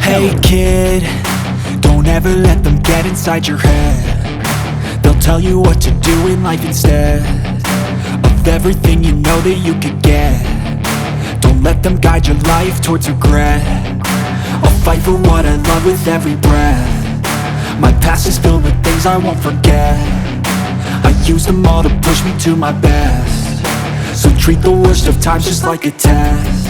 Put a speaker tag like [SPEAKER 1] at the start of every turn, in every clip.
[SPEAKER 1] Hey kid, don't ever let them get inside your head. They'll tell you what to do in life instead of everything you know that you could get. Don't let them guide your life towards regret. I'll fight for what I love with every breath. My past is filled with things I won't forget. I use them all to push me to my best. So treat the worst of times just like a test.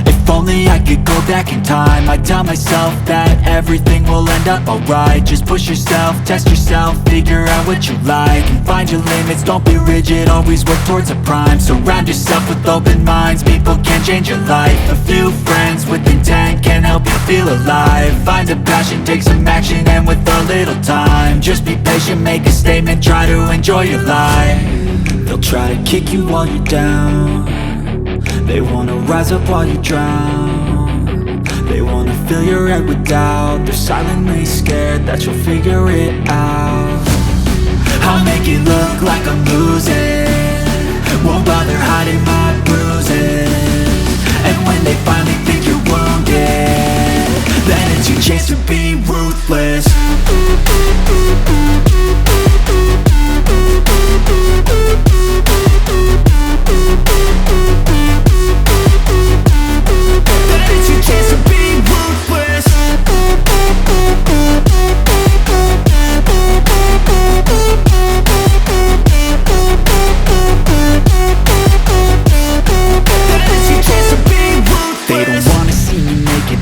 [SPEAKER 1] If only I could go back in time, I'd tell myself that everything will end up alright. Just push yourself, test yourself, figure out what you like, and find your limits, don't be rigid, always work towards a prime. Surround yourself with open minds, people can change your life. A few friends with intent can help you feel alive. Find a passion, take some action, and with a little time, just be patient, make a statement, try to enjoy your life. They'll try to kick you while you're down. They wanna rise up while you drown. They wanna fill your head with doubt. They're silently scared that you'll figure it out. I'll make it look like I'm losing, won't bother hiding my bruises. And when they finally think you're wounded, then it's your chance to be ruthless.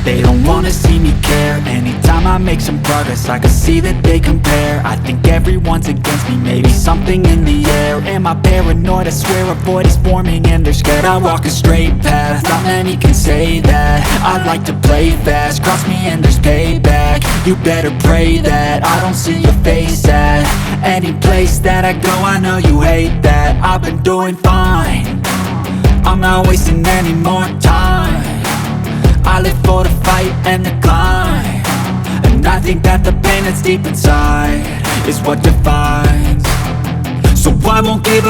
[SPEAKER 1] They don't wanna see me care. Anytime I make some progress, I can see that they compare. I think everyone's against me, maybe something in the air. Am I paranoid? I swear a void is forming and they're scared. I walk a straight path, not many can say that. I like to play fast, cross me and there's payback. You better pray that I don't see your face at any place that I go. I know you hate that. I've been doing fine, I'm not wasting any more time. I live for the fight and the climb, and I think that the pain that's deep inside is what defines. So I won't give up.